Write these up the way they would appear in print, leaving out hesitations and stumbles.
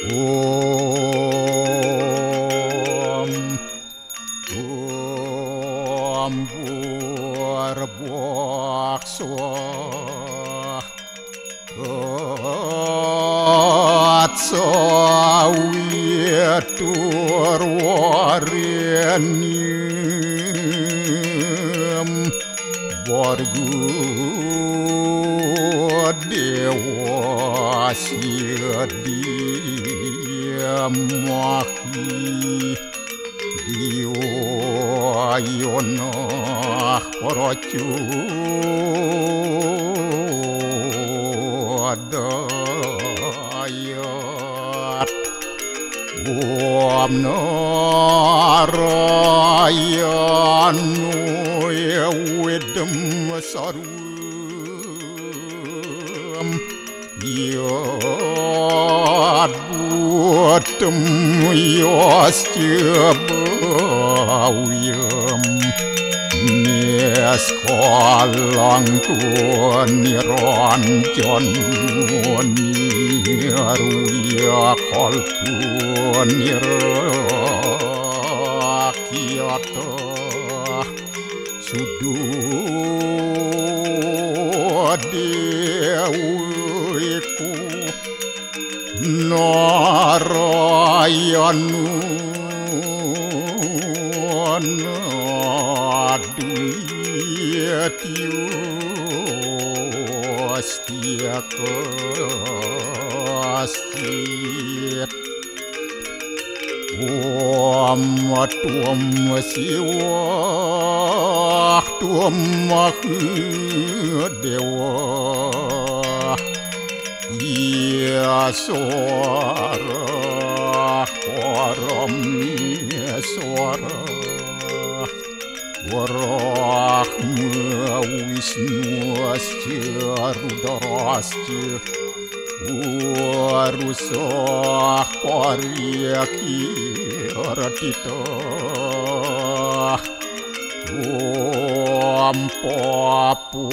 Om Om Burbok Swah Atsawitur Warenyam Borgu Dewa Sidiamahi Diwa Yonah Paracu Adayat Om Narayanu Yawidam Sarum Yad Buatam Yastyabawiyam Neskalang Niranjan Niruya Kalpun Nirakyata Sududewiku Narayanu Naduyatyu Astyakastit Om Tuam Siwah Tuam Dewa Yaswara Parameswara Warahma Wisnu Asya Rudrasya Warusah Paryakiratita Om Papuham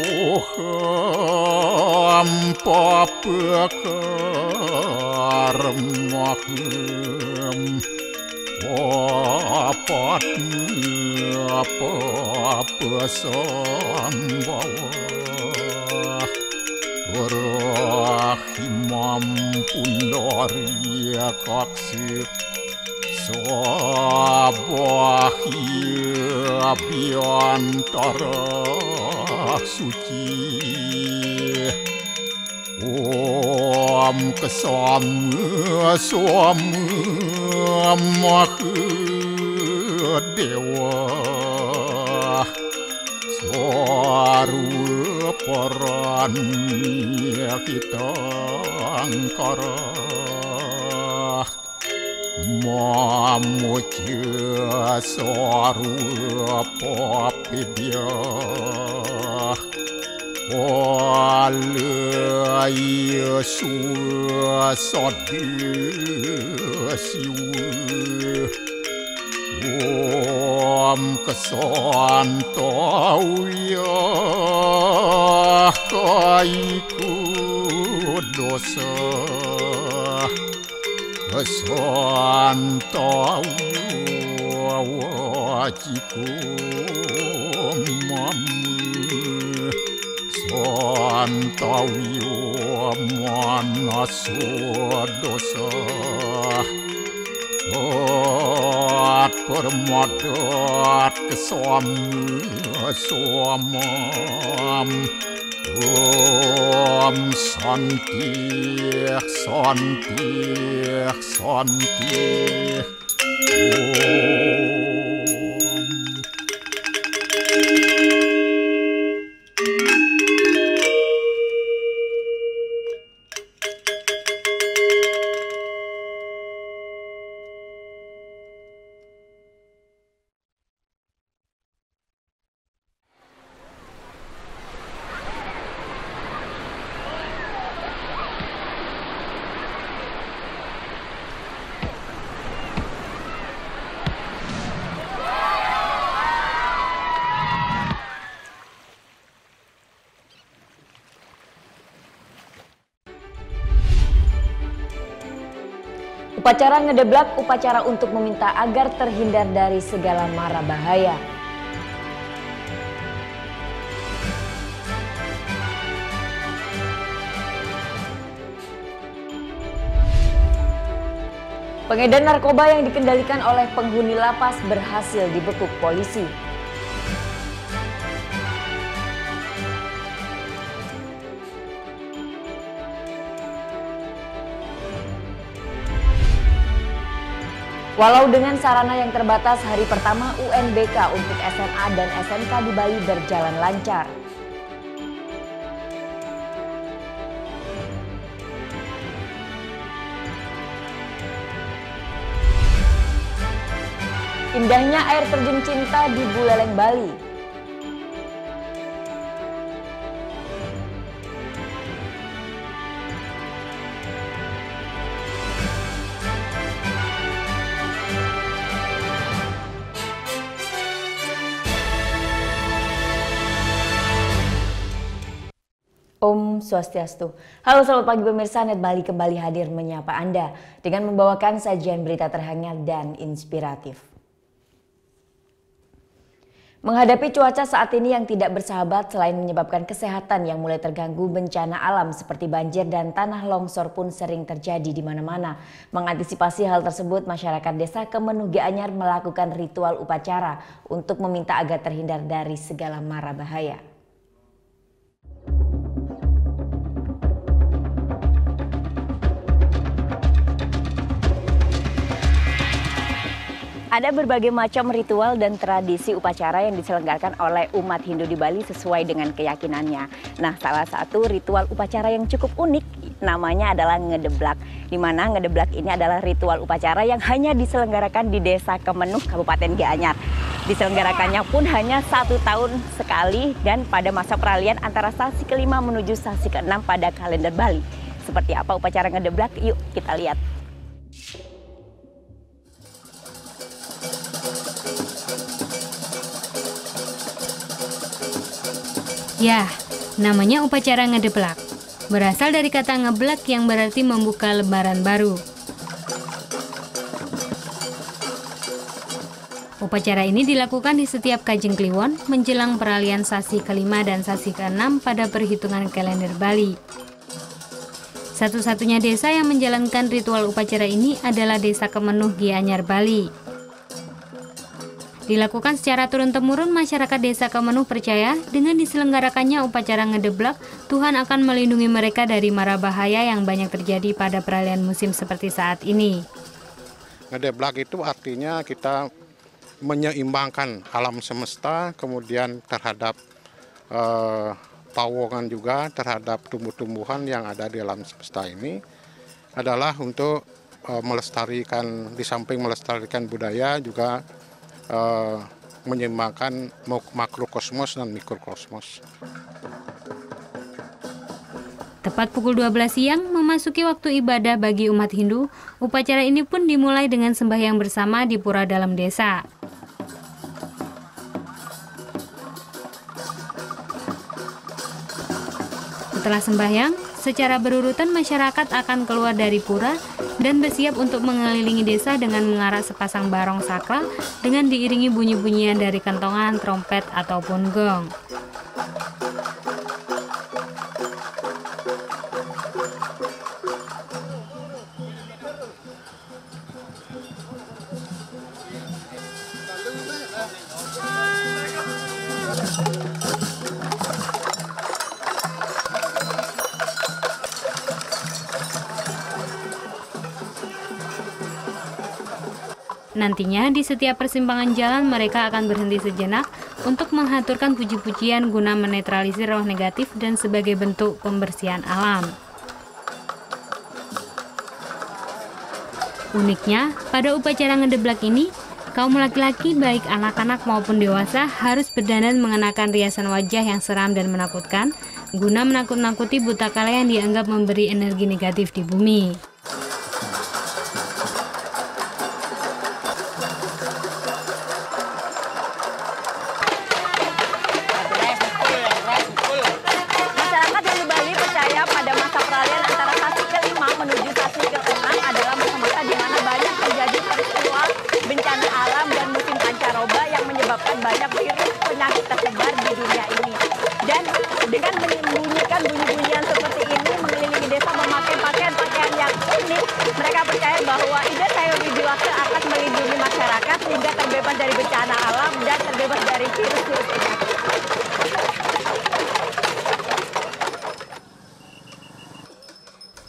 Papakarmaham Papatnya Papasambhawa Rahimam Pundarya Kaksir Sabahya Biantara Suci Om Kesama Sama Mahadewa Sarwa Paranya kita angkara Mamuja Sarwa Papidya Alaya Suasadya Siwa Om Kesantawya Kaiku Dosa Kesantawya Wajiku Mamu Santawya Manaswa Dosa At permadat kesama-samam Om Santi Santi Santi Om Upacara ngedeblak upacara untuk meminta agar terhindar dari segala mara bahaya. Pengedar narkoba yang dikendalikan oleh penghuni lapas berhasil dibekuk polisi. Walau dengan sarana yang terbatas, hari pertama UNBK untuk SMA dan SMK di Bali berjalan lancar. Indahnya air terjun cinta di Buleleng, Bali. Om Swastiastu. Halo selamat pagi pemirsa, Net Bali kembali hadir menyapa Anda dengan membawakan sajian berita terhangat dan inspiratif. Menghadapi cuaca saat ini yang tidak bersahabat, selain menyebabkan kesehatan yang mulai terganggu, bencana alam seperti banjir dan tanah longsor pun sering terjadi di mana-mana. Mengantisipasi hal tersebut, masyarakat desa Kemenuh Gianyar melakukan ritual upacara untuk meminta agar terhindar dari segala mara bahaya. Ada berbagai macam ritual dan tradisi upacara yang diselenggarakan oleh umat Hindu di Bali sesuai dengan keyakinannya. Nah, salah satu ritual upacara yang cukup unik namanya adalah ngedeblak. Di mana ngedeblak ini adalah ritual upacara yang hanya diselenggarakan di Desa Kemenuh, Kabupaten Gianyar. Diselenggarakannya pun hanya 1 tahun sekali dan pada masa peralihan antara sasi ke-5 menuju sasi ke-6 pada kalender Bali. Seperti apa upacara ngedeblak? Yuk kita lihat. Ya, namanya upacara ngedeblak. Berasal dari kata ngeblak yang berarti membuka lembaran baru. Upacara ini dilakukan di setiap Kajeng Kliwon menjelang peralihan sasi ke-5 dan sasi ke-6 pada perhitungan kalender Bali. Satu-satunya desa yang menjalankan ritual upacara ini adalah Desa Kemenuh Gianyar, Bali. Dilakukan secara turun-temurun, masyarakat Desa Kemenuh percaya dengan diselenggarakannya upacara ngedeblak, Tuhan akan melindungi mereka dari mara bahaya yang banyak terjadi pada peralihan musim seperti saat ini. Ngedeblak itu artinya kita menyeimbangkan alam semesta, kemudian terhadap pawongan juga, terhadap tumbuh-tumbuhan yang ada di alam semesta ini, adalah untuk melestarikan, di samping melestarikan budaya juga menyeimbangkan makrokosmos dan mikrokosmos. Tepat pukul 12 siang memasuki waktu ibadah bagi umat Hindu, upacara ini pun dimulai dengan sembahyang bersama di pura dalam desa. Setelah sembahyang, secara berurutan masyarakat akan keluar dari pura dan bersiap untuk mengelilingi desa dengan mengarak sepasang barong sakral dengan diiringi bunyi-bunyian dari kentongan, trompet, ataupun gong. Nantinya di setiap persimpangan jalan mereka akan berhenti sejenak untuk menghaturkan puji-pujian guna menetralisir roh negatif dan sebagai bentuk pembersihan alam. Uniknya, pada upacara ngedeblak ini, kaum laki-laki baik anak-anak maupun dewasa harus berdandan mengenakan riasan wajah yang seram dan menakutkan guna menakut-nakuti buta kala yang dianggap memberi energi negatif di bumi. Pada masa peralihan antara sasi ke-5 menuju sasi ke-6 adalah masa-masa di mana unik. Mereka percaya bahwa ide sayur biji waktu akan melindungi masyarakat sehingga terbebas dari bencana alam dan terbebas dari virus-virus penyakit.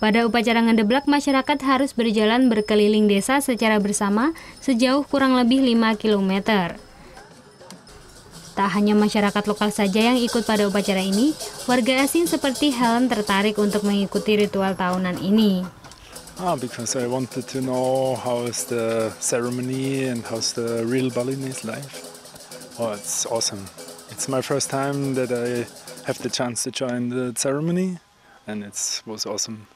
Pada upacara ngedeblak, masyarakat harus berjalan berkeliling desa secara bersama sejauh kurang lebih 5 km. Tak hanya masyarakat lokal saja yang ikut pada upacara ini, warga asing seperti Helen tertarik untuk mengikuti ritual tahunan ini. Because I wanted to know how is the ceremony and how's the real Balinese life. Oh, it's awesome. It's my first time that I have the chance to join the ceremony, and it was awesome.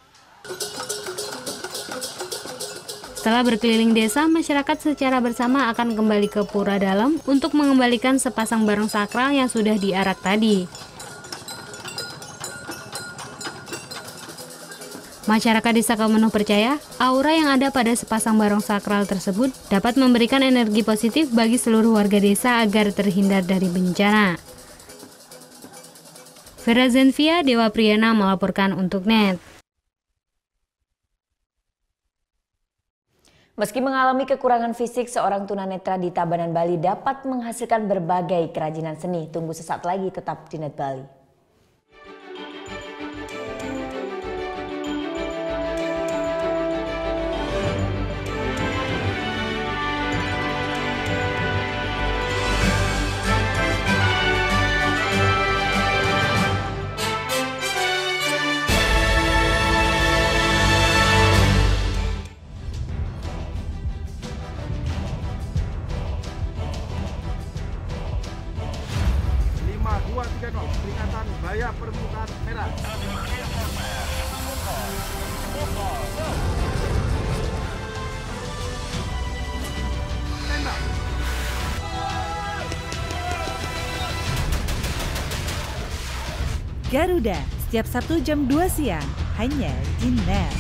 Setelah berkeliling desa, masyarakat secara bersama akan kembali ke pura dalam untuk mengembalikan sepasang barang sakral yang sudah diarak tadi. Masyarakat desa Kaumenuh percaya, aura yang ada pada sepasang barang sakral tersebut dapat memberikan energi positif bagi seluruh warga desa agar terhindar dari bencana. Vera Zenvia, Dewa Priyana melaporkan untuk NET. Meski mengalami kekurangan fisik, seorang tunanetra di Tabanan, Bali dapat menghasilkan berbagai kerajinan seni. Tunggu sesaat lagi, tetap di NET Bali. Peringatan bahaya permukaan merah. Garuda, setiap Sabtu jam 2 siang, hanya di NET.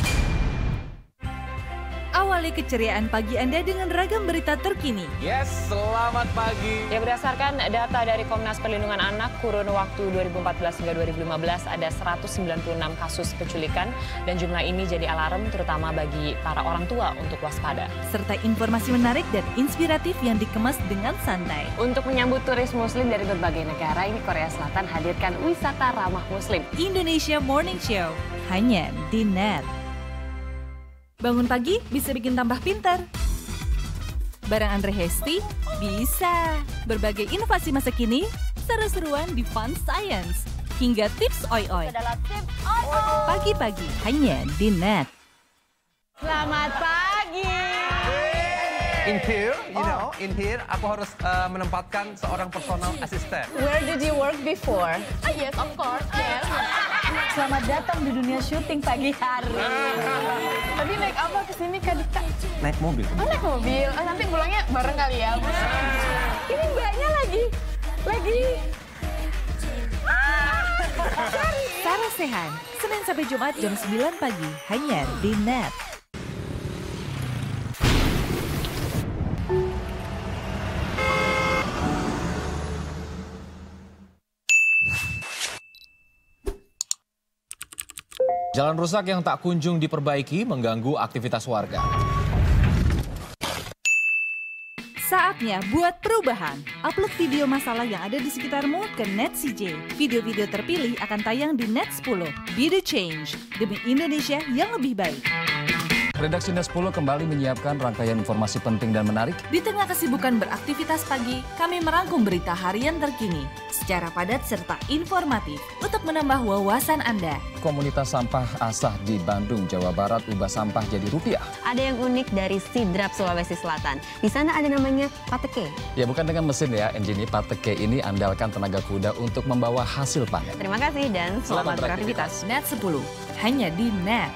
Awali keceriaan pagi Anda dengan ragam berita terkini. Yes, selamat pagi. Ya, berdasarkan data dari Komnas Perlindungan Anak, kurun waktu 2014 hingga 2015 ada 196 kasus penculikan dan jumlah ini jadi alarm terutama bagi para orang tua untuk waspada. Serta informasi menarik dan inspiratif yang dikemas dengan santai. Untuk menyambut turis muslim dari berbagai negara, ini Korea Selatan hadirkan wisata ramah muslim. Indonesia Morning Show, hanya di NET. Bangun pagi bisa bikin tambah pintar. Bareng Andre Hesti, bisa. Berbagai inovasi masa kini, seru-seruan di Fun Science. Hingga tips oi-oi. Pagi-pagi, hanya di NET. Selamat pagi. In here, aku harus menempatkan seorang personal assistant. Where did you work before? Yes, of course. Yes. Selamat datang di dunia syuting pagi hari. Tadi naik apa ke sini Kak Dika? Naik mobil. Oh, naik mobil. Oh, nanti pulangnya bareng kali ya. Ini mbaknya lagi. Sarah Sehan, Senin sampai Jumat jam 9 pagi, hanya di NET. Jalan rusak yang tak kunjung diperbaiki mengganggu aktivitas warga. Saatnya buat perubahan. Upload video masalah yang ada di sekitarmu ke NET CJ. Video-video terpilih akan tayang di NET 10. Be the change demi Indonesia yang lebih baik. Redaksi NET 10 kembali menyiapkan rangkaian informasi penting dan menarik. Di tengah kesibukan beraktivitas pagi, kami merangkum berita harian terkini secara padat serta informatif untuk menambah wawasan Anda. Komunitas sampah Asah di Bandung, Jawa Barat ubah sampah jadi rupiah. Ada yang unik dari Sidrap, Sulawesi Selatan. Di sana ada namanya pateke. Ya, bukan dengan mesin ya, engine pateke ini andalkan tenaga kuda untuk membawa hasil panen. Terima kasih dan selamat beraktivitas. NET 10, hanya di NET.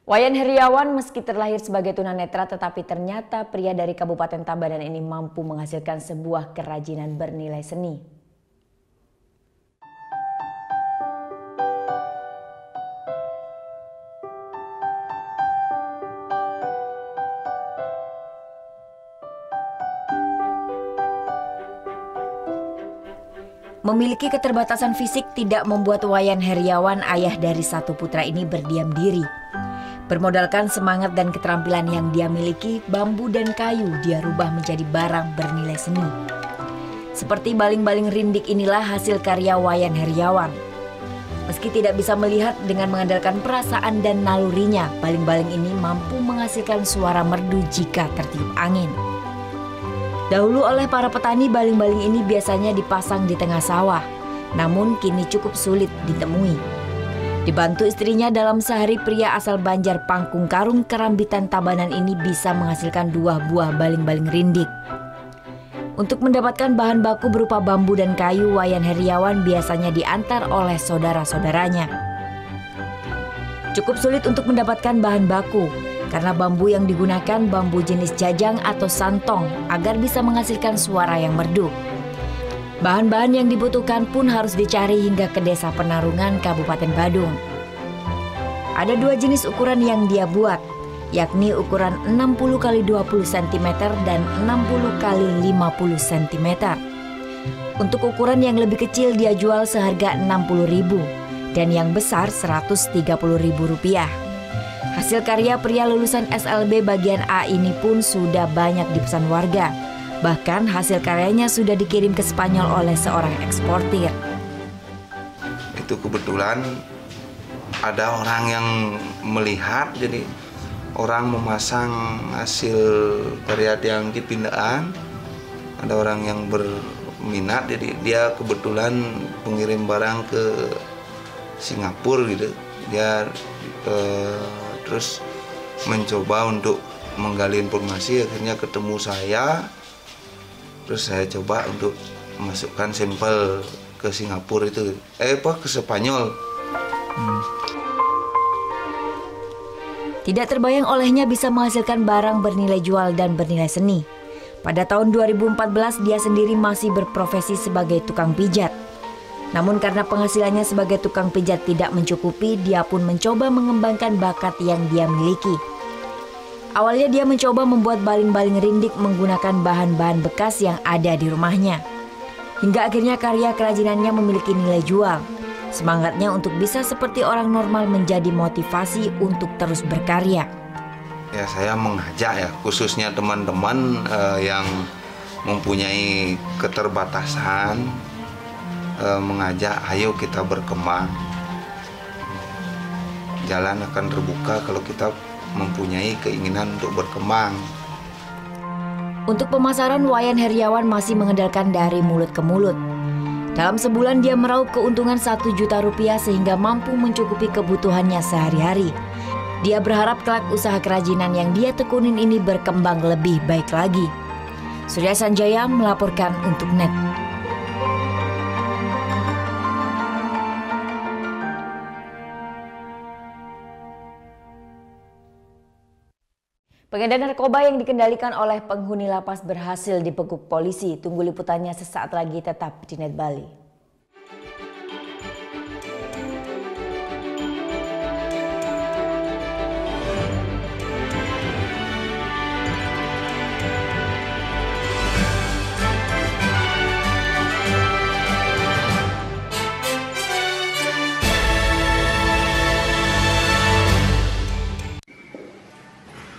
Wayan Heriawan meski terlahir sebagai tunanetra tetapi ternyata pria dari Kabupaten Tabanan ini mampu menghasilkan sebuah kerajinan bernilai seni. Memiliki keterbatasan fisik tidak membuat Wayan Heriawan, ayah dari satu putra ini, berdiam diri. Bermodalkan semangat dan keterampilan yang dia miliki, bambu dan kayu dia rubah menjadi barang bernilai seni. Seperti baling-baling rindik inilah hasil karya Wayan Heriawan. Meski tidak bisa melihat, dengan mengandalkan perasaan dan nalurinya, baling-baling ini mampu menghasilkan suara merdu jika tertiup angin. Dahulu oleh para petani, baling-baling ini biasanya dipasang di tengah sawah, namun kini cukup sulit ditemui. Dibantu istrinya, dalam sehari pria asal Banjar Pangkung Karung, Kerambitan Tabanan ini bisa menghasilkan 2 buah baling-baling rindik. Untuk mendapatkan bahan baku berupa bambu dan kayu, Wayan Heriawan biasanya diantar oleh saudara-saudaranya. Cukup sulit untuk mendapatkan bahan baku, karena bambu yang digunakan bambu jenis jajang atau santong agar bisa menghasilkan suara yang merdu. Bahan-bahan yang dibutuhkan pun harus dicari hingga ke Desa Penarungan, Kabupaten Badung. Ada 2 jenis ukuran yang dia buat, yakni ukuran 60 x 20 cm dan 60 x 50 cm. Untuk ukuran yang lebih kecil dia jual seharga Rp60.000 dan yang besar Rp130.000. Hasil karya pria lulusan SLB bagian A ini pun sudah banyak dipesan warga. Bahkan hasil karyanya sudah dikirim ke Spanyol oleh seorang eksportir. Itu kebetulan ada orang yang melihat, jadi orang memasang hasil karya yang dipindahkan. Ada orang yang berminat, jadi dia kebetulan pengirim barang ke Singapura gitu. Dia terus mencoba untuk menggali informasi, akhirnya ketemu saya, terus saya coba untuk memasukkan sampel ke Singapura itu, ke Spanyol. Tidak terbayang olehnya bisa menghasilkan barang bernilai jual dan bernilai seni. Pada tahun 2014 dia sendiri masih berprofesi sebagai tukang pijat. Namun karena penghasilannya sebagai tukang pijat tidak mencukupi, dia pun mencoba mengembangkan bakat yang dia miliki. Awalnya dia mencoba membuat baling-baling rindik menggunakan bahan-bahan bekas yang ada di rumahnya. Hingga akhirnya karya kerajinannya memiliki nilai jual. Semangatnya untuk bisa seperti orang normal menjadi motivasi untuk terus berkarya. Ya, saya mengajak ya, khususnya teman-teman yang mempunyai keterbatasan, mengajak ayo kita berkembang. Jalan akan terbuka kalau kita mempunyai keinginan untuk berkembang. Untuk pemasaran, Wayan Heriawan masih mengandalkan dari mulut ke mulut. Dalam sebulan dia meraup keuntungan Rp1 juta sehingga mampu mencukupi kebutuhannya sehari-hari. Dia berharap kelak usaha kerajinan yang dia tekunin ini berkembang lebih baik lagi. Surya Sanjaya melaporkan untuk NET. Pengedar narkoba yang dikendalikan oleh penghuni lapas berhasil dibekuk polisi. Tunggu liputannya sesaat lagi, tetap di NET Bali.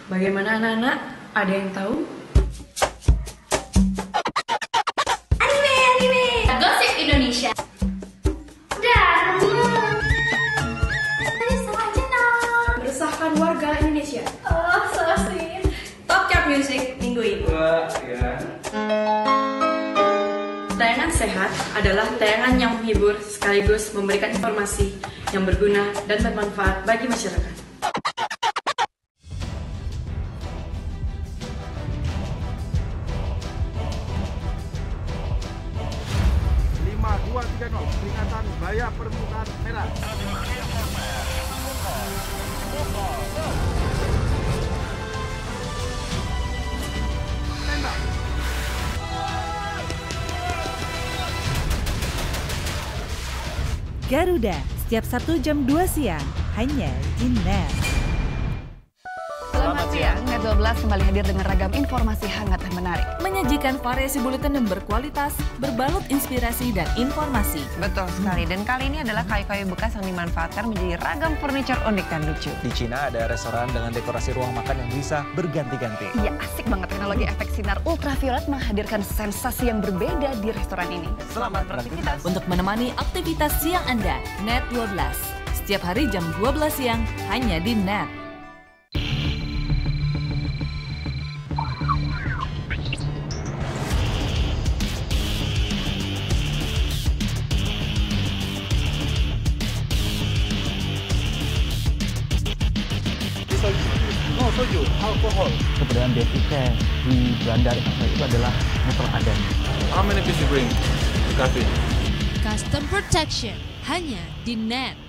Bagaimana anak-anak? Ada yang tahu? Anime! Gosip Indonesia. Meresahkan warga Indonesia. Oh, so sweet. Top Chart Music minggu ini. Tayangan sehat adalah tayangan yang menghibur sekaligus memberikan informasi yang berguna dan bermanfaat bagi masyarakat. 5, 4, 3, 0. Peringatan bahaya permukaan merah. Garuda, setiap Sabtu jam 2 siang, hanya di NET. Selamat siang, Net 12 kembali hadir dengan ragam informasi hangat dan menarik. Menyajikan variasi buletin yang berkualitas, berbalut inspirasi dan informasi. Betul sekali, dan kali ini adalah kayu-kayu bekas yang dimanfaatkan menjadi ragam furniture unik dan lucu. Di Cina ada restoran dengan dekorasi ruang makan yang bisa berganti-ganti. Iya, asik banget teknologi efek sinar ultraviolet menghadirkan sensasi yang berbeda di restoran ini. Selamat beraktivitas. Untuk menemani aktivitas siang Anda, Net 12. Setiap hari jam 12 siang, hanya di NET. Soju, alkohol. Keberadaan bea cukai di Belanda itu adalah mutlak ada. How many pieces you bring to cafe? Custom protection hanya di NET.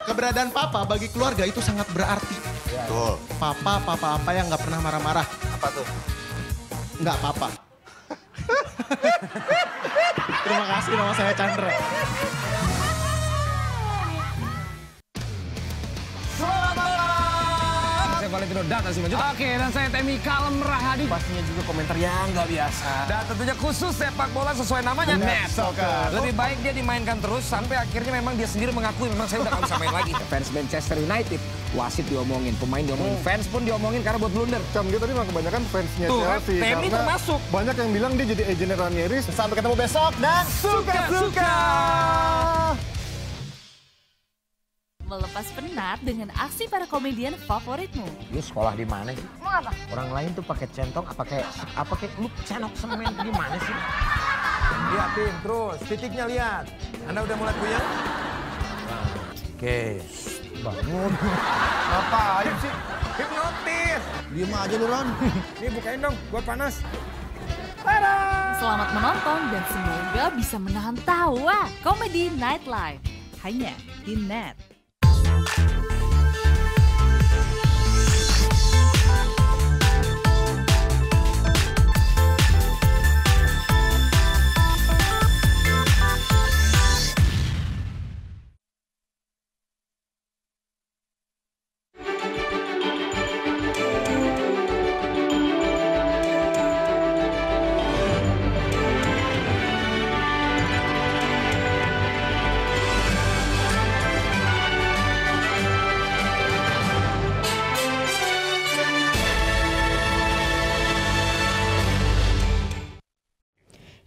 Keberadaan papa bagi keluarga itu sangat berarti. Betul. Papa apa yang nggak pernah marah-marah. Apa tuh? Nggak apa-apa. Terima kasih, nama saya Chandra. Valentino Data Simanjuntak. Oke, dan saya Temi Kalem Rahadi. Pastinya juga komentar yang nggak biasa. Dan tentunya khusus sepak bola sesuai namanya, Net Soccer. Lebih baik dia dimainkan terus sampai akhirnya memang dia sendiri mengakui memang saya udah nggak bisa main lagi. Fans Manchester United, wasit diomongin, pemain diomongin, fans pun diomongin karena buat blunder. Dia tadi mah kebanyakan fansnya Chelsea. Temi termasuk. Banyak yang bilang dia jadi agennya Ranieri. Sampai ketemu besok dan suka-suka. Melepas penat dengan aksi para komedian favoritmu. Lu sekolah di mana sih? Mau apa? Orang lain tuh pakai centong, apa kayak lu cenok semen gimana sih? Lihatin terus, titiknya lihat. Anda udah mulai puyeng? Oke, bangun. Ngapain sih? Hipnotis. Diem aja lu, Ron. Nih bukain dong, gua panas. Selamat menonton dan semoga bisa menahan tawa. Komedi Night Live hanya di NET.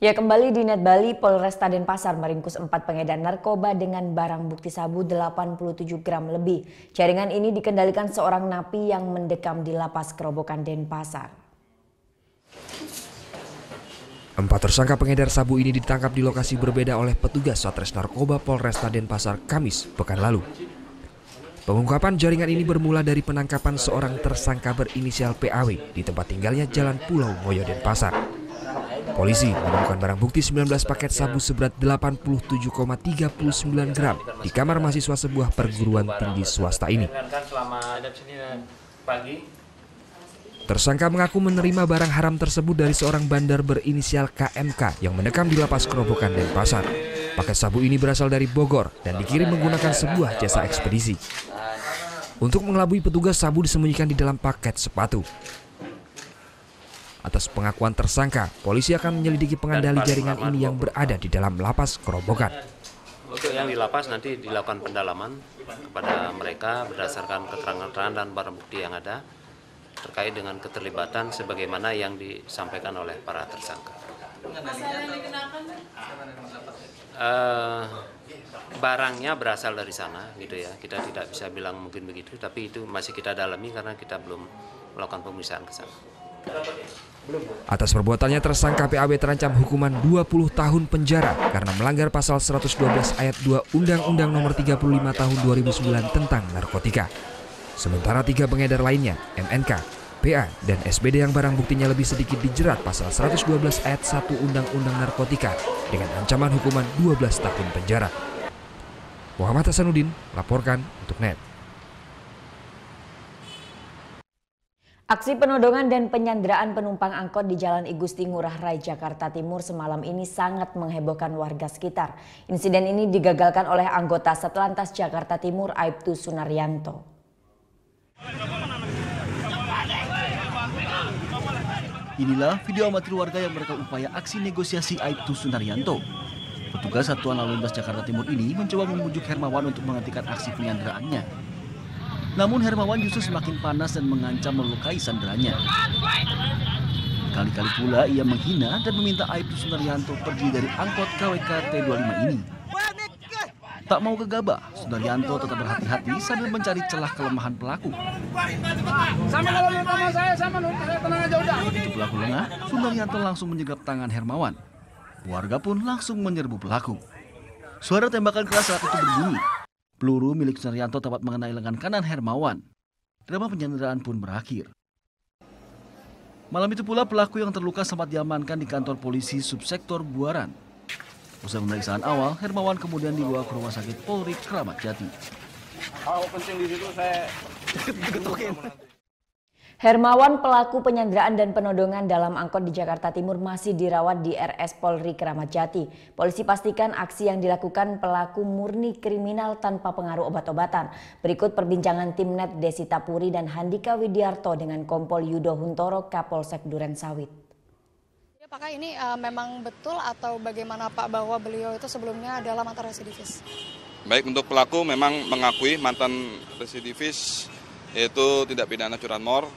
Ya, kembali di Net Bali, Polresta Denpasar meringkus 4 pengedar narkoba dengan barang bukti sabu 87 gram lebih. Jaringan ini dikendalikan seorang napi yang mendekam di Lapas Kerobokan Denpasar. 4 tersangka pengedar sabu ini ditangkap di lokasi berbeda oleh petugas Satres Narkoba Polresta Denpasar Kamis pekan lalu. Pengungkapan jaringan ini bermula dari penangkapan seorang tersangka berinisial PAW di tempat tinggalnya Jalan Pulau Moyo Denpasar. Polisi menemukan barang bukti 19 paket sabu seberat 87,39 gram di kamar mahasiswa sebuah perguruan tinggi swasta ini. Tersangka mengaku menerima barang haram tersebut dari seorang bandar berinisial KMK yang mendekam di Lapas Kerobokan Denpasar. Paket sabu ini berasal dari Bogor dan dikirim menggunakan sebuah jasa ekspedisi. Untuk mengelabui petugas, sabu disembunyikan di dalam paket sepatu. Atas pengakuan tersangka, polisi akan menyelidiki pengendali jaringan ini yang berada di dalam Lapas Kerobokan. Untuk yang di lapas nanti dilakukan pendalaman kepada mereka berdasarkan keterangan dan barang bukti yang ada terkait dengan keterlibatan sebagaimana yang disampaikan oleh para tersangka. Barangnya berasal dari sana, gitu ya. Kita tidak bisa bilang mungkin begitu, tapi itu masih kita dalami karena kita belum melakukan pemeriksaan ke sana. Atas perbuatannya tersangka PAW terancam hukuman 20 tahun penjara karena melanggar pasal 112 ayat 2 Undang-Undang Nomor 35 Tahun 2009 tentang narkotika. Sementara 3 pengedar lainnya, MNK, PA, dan SBD yang barang buktinya lebih sedikit dijerat pasal 112 ayat 1 Undang-Undang Narkotika dengan ancaman hukuman 12 tahun penjara. Muhammad Hasanuddin laporkan untuk NET. Aksi penodongan dan penyanderaan penumpang angkot di Jalan I Gusti Ngurah Rai, Jakarta Timur semalam ini sangat menghebohkan warga sekitar. Insiden ini digagalkan oleh anggota Satlantas Jakarta Timur Aibtu Sunaryanto. Inilah video amatir warga yang merekam upaya aksi negosiasi Aibtu Sunaryanto. Petugas Satuan Lalu Lintas Jakarta Timur ini mencoba membujuk Hermawan untuk menghentikan aksi penyanderaannya. Namun Hermawan justru semakin panas dan mengancam melukai sanderanya. Kali-kali pula ia menghina dan meminta Aibtu Sunaryanto pergi dari angkot KWK T25 ini. Tak mau gegabah, Sunaryanto tetap berhati-hati sambil mencari celah kelemahan pelaku. Begitu pelaku lengah, Sunaryanto langsung menjegat tangan Hermawan. Warga pun langsung menyerbu pelaku. Suara tembakan keras saat itu berbunyi. Peluru milik Sunaryanto tepat mengenai lengan kanan Hermawan. Drama penyanderaan pun berakhir. Malam itu pula pelaku yang terluka sempat diamankan di kantor polisi subsektor Buaran. Usai pemeriksaan awal, Hermawan kemudian dibawa ke Rumah Sakit Polri Kramat Jati. Hal penting di situ saya ketukin. Hermawan, pelaku penyanderaan dan penodongan dalam angkot di Jakarta Timur, masih dirawat di RS Polri Kramat Jati. Polisi pastikan aksi yang dilakukan pelaku murni kriminal tanpa pengaruh obat-obatan. Berikut perbincangan tim Net Desita Puri dan Handika Widiarto dengan Kompol Yudo Huntoro, Kapolsek Durensawit. Apakah ini memang betul atau bagaimana Pak bahwa beliau itu sebelumnya adalah mantan residivis? Baik, untuk pelaku memang mengakui mantan residivis, yaitu tindak pidana curanmor,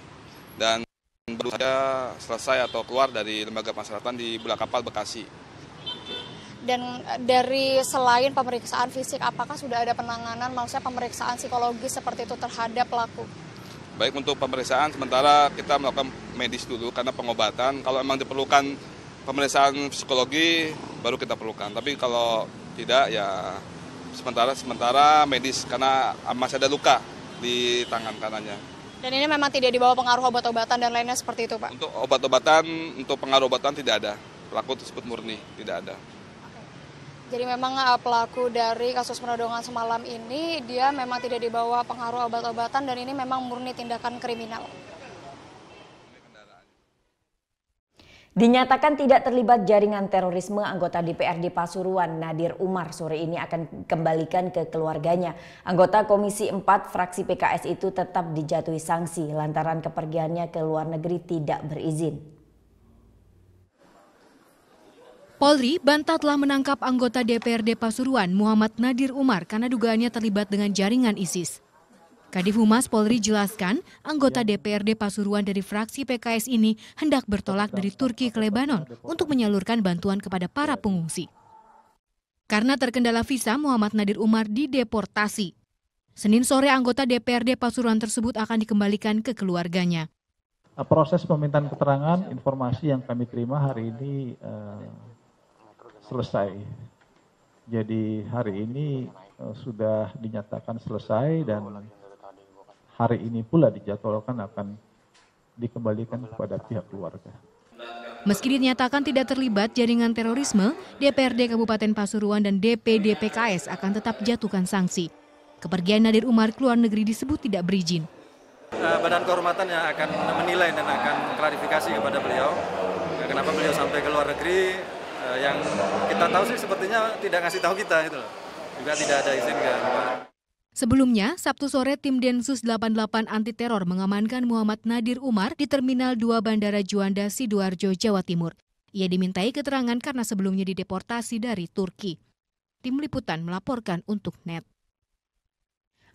dan baru saja selesai atau keluar dari lembaga pemasyarakatan di Bulak Kapal, Bekasi. Dan dari selain pemeriksaan fisik, apakah sudah ada penanganan, maksudnya pemeriksaan psikologis seperti itu terhadap pelaku? Baik, untuk pemeriksaan sementara kita melakukan medis dulu karena pengobatan. Kalau memang diperlukan pemeriksaan psikologi baru kita perlukan. Tapi kalau tidak ya sementara medis karena masih ada luka di tangan kanannya. Dan ini memang tidak dibawa pengaruh obat-obatan dan lainnya seperti itu, Pak? Untuk obat-obatan, untuk pengaruh obatan tidak ada. Pelaku tersebut murni, tidak ada. Jadi memang pelaku dari kasus penodongan semalam ini, dia memang tidak dibawa pengaruh obat-obatan dan ini memang murni tindakan kriminal. Dinyatakan tidak terlibat jaringan terorisme, anggota DPRD Pasuruan Nadir Umar sore ini akan kembalikan ke keluarganya. Anggota Komisi 4 fraksi PKS itu tetap dijatuhi sanksi lantaran kepergiannya ke luar negeri tidak berizin. Polri bantah telah menangkap anggota DPRD Pasuruan Muhammad Nadir Umar karena dugaannya terlibat dengan jaringan ISIS. Kadif Humas Polri jelaskan, anggota DPRD Pasuruan dari fraksi PKS ini hendak bertolak dari Turki ke Lebanon untuk menyalurkan bantuan kepada para pengungsi. Karena terkendala visa, Muhammad Nadir Umar dideportasi. Senin sore anggota DPRD Pasuruan tersebut akan dikembalikan ke keluarganya. Proses pemintaan keterangan, informasi yang kami terima hari ini selesai. Jadi hari ini sudah dinyatakan selesai dan hari ini pula dijadwalkan akan dikembalikan kepada pihak keluarga. Meski dinyatakan tidak terlibat jaringan terorisme, DPRD Kabupaten Pasuruan dan DPD PKS akan tetap jatuhkan sanksi. Kepergian Nadir Umar ke luar negeri disebut tidak berizin. Badan kehormatan yang akan menilai dan akan klarifikasi kepada beliau. Kenapa beliau sampai ke luar negeri, yang kita tahu sih sepertinya tidak ngasih tahu kita. Itu juga tidak ada izin ke luar. Sebelumnya, Sabtu sore tim Densus 88 Anti Teror mengamankan Muhammad Nadir Umar di Terminal 2 Bandara Juanda, Sidoarjo, Jawa Timur. Ia dimintai keterangan karena sebelumnya dideportasi dari Turki. Tim Liputan melaporkan untuk NET.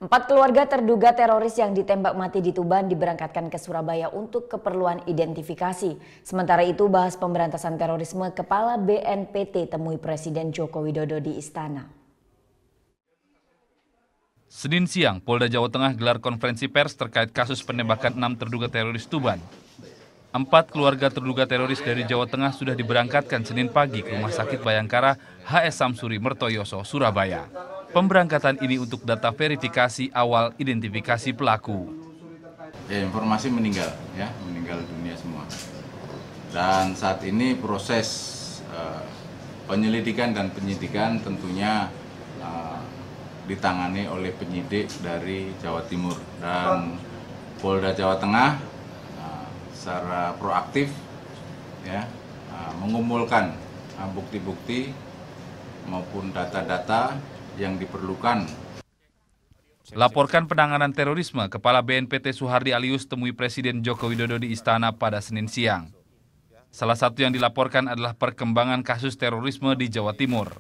4 keluarga terduga teroris yang ditembak mati di Tuban diberangkatkan ke Surabaya untuk keperluan identifikasi. Sementara itu, bahas pemberantasan terorisme, Kepala BNPT temui Presiden Joko Widodo di Istana. Senin siang, Polda Jawa Tengah gelar konferensi pers terkait kasus penembakan 6 terduga teroris Tuban. 4 keluarga terduga teroris dari Jawa Tengah sudah diberangkatkan Senin pagi ke Rumah Sakit Bayangkara HS Samsuri Mertoyoso, Surabaya. Pemberangkatan ini untuk data verifikasi awal identifikasi pelaku. Ya, informasi meninggal dunia semua. Dan saat ini proses penyelidikan dan penyidikan tentunya ditangani oleh penyidik dari Jawa Timur dan Polda Jawa Tengah secara proaktif ya mengumpulkan bukti-bukti maupun data-data yang diperlukan. Laporkan penanganan terorisme, Kepala BNPT Suhardi Alyus temui Presiden Joko Widodo di Istana pada Senin siang. Salah satu yang dilaporkan adalah perkembangan kasus terorisme di Jawa Timur.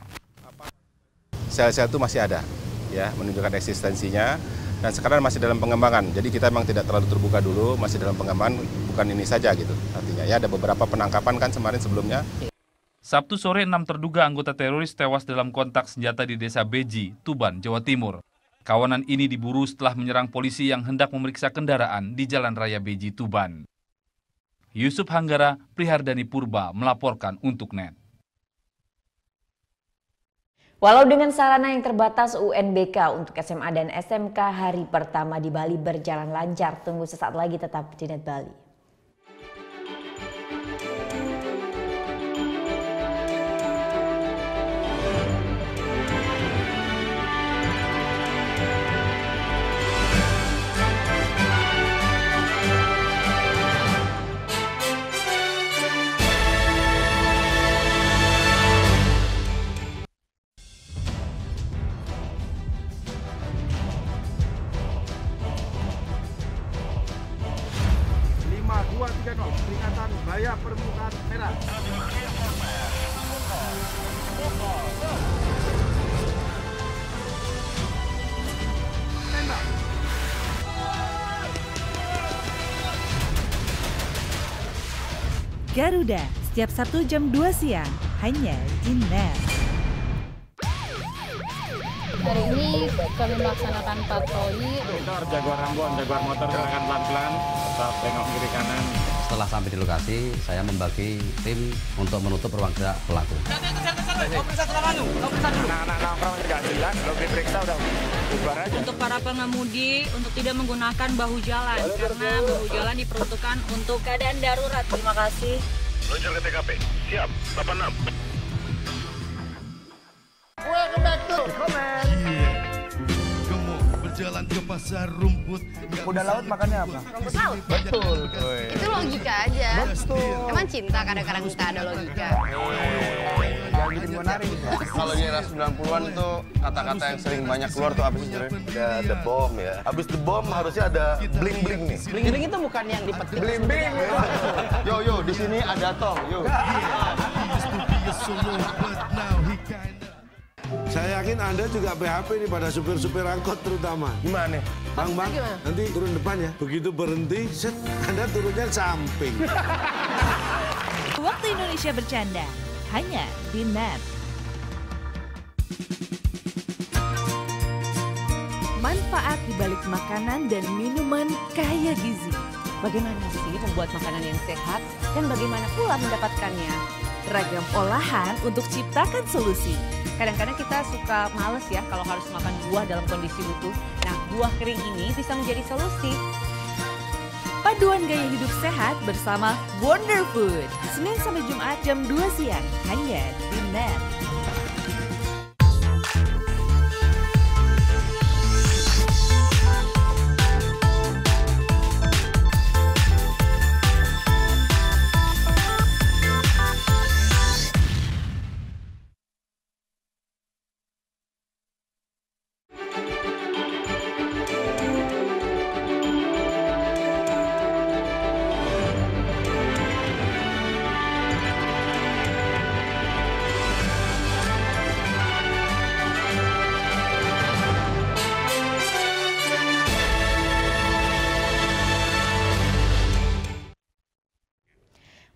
Sel-sel itu masih ada, ya, menunjukkan eksistensinya, dan sekarang masih dalam pengembangan. Jadi kita memang tidak terlalu terbuka dulu, masih dalam pengembangan, bukan ini saja gitu. Artinya ya ada beberapa penangkapan kan kemarin sebelumnya. Sabtu sore 6 terduga anggota teroris tewas dalam kontak senjata di Desa Beji, Tuban, Jawa Timur. Kawanan ini diburu setelah menyerang polisi yang hendak memeriksa kendaraan di Jalan Raya Beji, Tuban. Yusuf Hanggara, Prihardani Purba melaporkan untuk NET. Walau dengan sarana yang terbatas, UNBK untuk SMA dan SMK hari pertama di Bali berjalan lancar. Tunggu sesaat lagi, tetap di NET Bali. Peringatan bahaya permukaan merah. Garuda, setiap Sabtu jam 2 siang, hanya di NET. Hari ini kami melaksanakan patroli. Kita harus jagoan rambuan, jagoan motor silakan pelan-pelan, tetap tengok kiri kanan. Setelah sampai di lokasi, saya membagi tim untuk menutup ruang gerak pelaku. Anak-anak nongkrong nggak jelas, kalau diperiksa udah bubar aja. Untuk para pengemudi, untuk tidak menggunakan bahu jalan, karena bahu jalan diperuntukkan untuk keadaan darurat. Terima kasih. Meluncur ke TKP, siap, 86. Welcome back to Comment. Berjalan ke pasar rumput. Kuda laut makannya apa? Rumput laut. Betul. Itu logika aja. Betul. Emang cinta kadang-kadang tak ada logika. Jangan bikin gua nari. Kalau di era 90-an itu kata-kata yang sering banyak keluar tuh apa sih sebenarnya? Ada the bomb ya. Habis the bomb harusnya ada bling-bling nih. Bling-bling itu bukan yang dipetik. Bling-bling. Yo, di sini ada tong, yo. Saya yakin Anda juga PHP nih pada supir-supir angkot terutama. Gimana? Bang, nanti turun depan ya. Begitu berhenti, set, Anda turunnya samping. Waktu Indonesia bercanda, hanya di NET. Manfaat di balik makanan dan minuman kaya gizi. Bagaimana sih membuat makanan yang sehat dan bagaimana pula mendapatkannya? Ragam olahan untuk ciptakan solusi. Kadang-kadang kita suka males ya kalau harus makan buah dalam kondisi utuh. Nah, buah kering ini bisa menjadi solusi. Paduan gaya hidup sehat bersama Wonder Food. Senin sampai Jumat jam 2 siang, hanya di NET.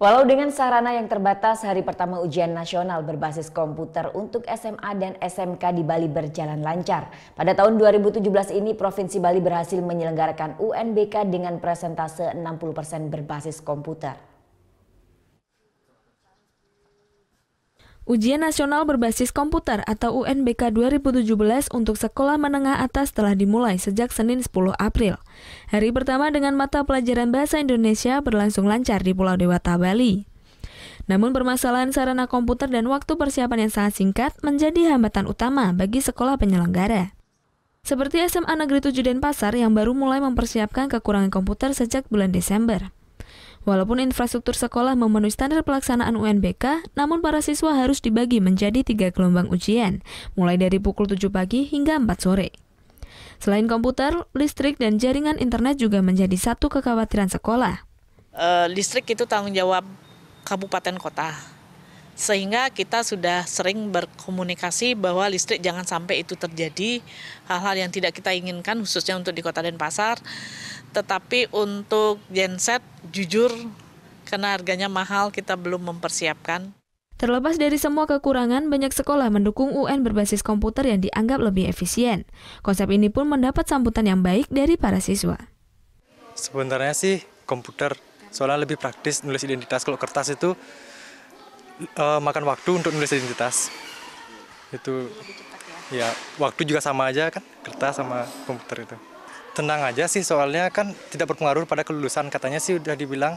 Walau dengan sarana yang terbatas, hari pertama ujian nasional berbasis komputer untuk SMA dan SMK di Bali berjalan lancar. Pada tahun 2017 ini, Provinsi Bali berhasil menyelenggarakan UNBK dengan persentase 60% berbasis komputer. Ujian Nasional Berbasis Komputer atau UNBK 2017 untuk sekolah menengah atas telah dimulai sejak Senin 10 April. Hari pertama dengan mata pelajaran Bahasa Indonesia berlangsung lancar di Pulau Dewata, Bali. Namun permasalahan sarana komputer dan waktu persiapan yang sangat singkat menjadi hambatan utama bagi sekolah penyelenggara. Seperti SMA Negeri 7 Denpasar yang baru mulai mempersiapkan kekurangan komputer sejak bulan Desember. Walaupun infrastruktur sekolah memenuhi standar pelaksanaan UNBK, namun para siswa harus dibagi menjadi 3 gelombang ujian, mulai dari pukul 7 pagi hingga 4 sore. Selain komputer, listrik dan jaringan internet juga menjadi satu kekhawatiran sekolah. Listrik itu tanggung jawab kabupaten kota, sehingga kita sudah sering berkomunikasi bahwa listrik jangan sampai itu terjadi, hal-hal yang tidak kita inginkan khususnya untuk di Kota Denpasar. Tetapi untuk genset, jujur, karena harganya mahal, kita belum mempersiapkan. Terlepas dari semua kekurangan, banyak sekolah mendukung UN berbasis komputer yang dianggap lebih efisien. Konsep ini pun mendapat sambutan yang baik dari para siswa. Sebenarnya sih komputer, soalnya lebih praktis nulis identitas. Kalau kertas itu makan waktu untuk nulis identitas. Itu ya waktu juga sama aja kan, kertas sama komputer itu. Tenang aja sih, soalnya kan tidak berpengaruh pada kelulusan. Katanya sih udah dibilang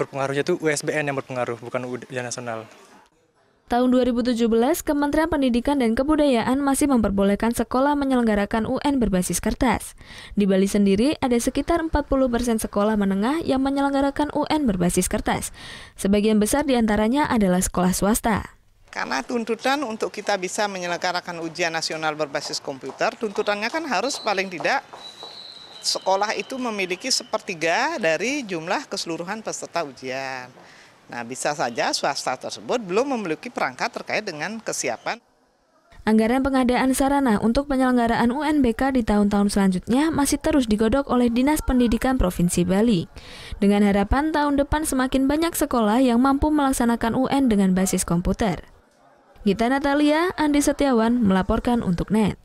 berpengaruhnya itu USBN yang berpengaruh, bukan ujian nasional. Tahun 2017, Kementerian Pendidikan dan Kebudayaan masih memperbolehkan sekolah menyelenggarakan UN berbasis kertas. Di Bali sendiri, ada sekitar 40% sekolah menengah yang menyelenggarakan UN berbasis kertas. Sebagian besar diantaranya adalah sekolah swasta. Karena tuntutan untuk kita bisa menyelenggarakan ujian nasional berbasis komputer, tuntutannya kan harus paling tidak sekolah itu memiliki 1/3 dari jumlah keseluruhan peserta ujian. Nah, bisa saja swasta tersebut belum memiliki perangkat terkait dengan kesiapan. Anggaran pengadaan sarana untuk penyelenggaraan UNBK di tahun-tahun selanjutnya masih terus digodok oleh Dinas Pendidikan Provinsi Bali. Dengan harapan tahun depan semakin banyak sekolah yang mampu melaksanakan UN dengan basis komputer. Gita Natalia, Andi Setiawan melaporkan untuk NET.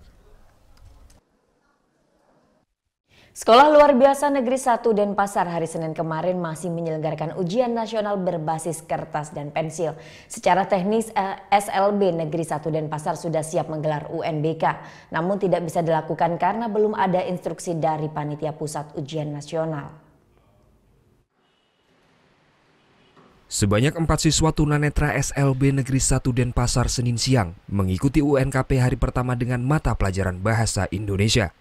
Sekolah Luar Biasa Negeri 1 Denpasar hari Senin kemarin masih menyelenggarakan ujian nasional berbasis kertas dan pensil. Secara teknis, SLB Negeri 1 Denpasar sudah siap menggelar UNBK, namun tidak bisa dilakukan karena belum ada instruksi dari Panitia Pusat Ujian Nasional. Sebanyak 4 siswa tunanetra SLB Negeri 1 Denpasar Senin siang mengikuti UNKP hari pertama dengan mata pelajaran Bahasa Indonesia.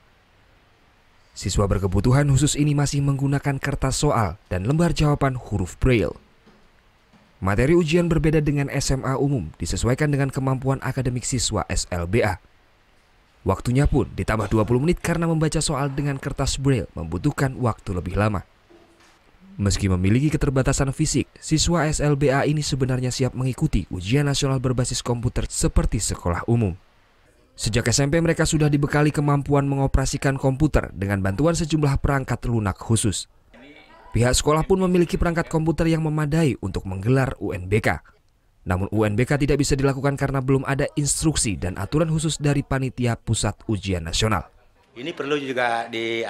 Siswa berkebutuhan khusus ini masih menggunakan kertas soal dan lembar jawaban huruf Braille. Materi ujian berbeda dengan SMA umum, disesuaikan dengan kemampuan akademik siswa SLBA. Waktunya pun ditambah 20 menit karena membaca soal dengan kertas Braille membutuhkan waktu lebih lama. Meski memiliki keterbatasan fisik, siswa SLBA ini sebenarnya siap mengikuti ujian nasional berbasis komputer seperti sekolah umum. Sejak SMP mereka sudah dibekali kemampuan mengoperasikan komputer dengan bantuan sejumlah perangkat lunak khusus. Pihak sekolah pun memiliki perangkat komputer yang memadai untuk menggelar UNBK. Namun UNBK tidak bisa dilakukan karena belum ada instruksi dan aturan khusus dari Panitia Pusat Ujian Nasional. Ini perlu juga di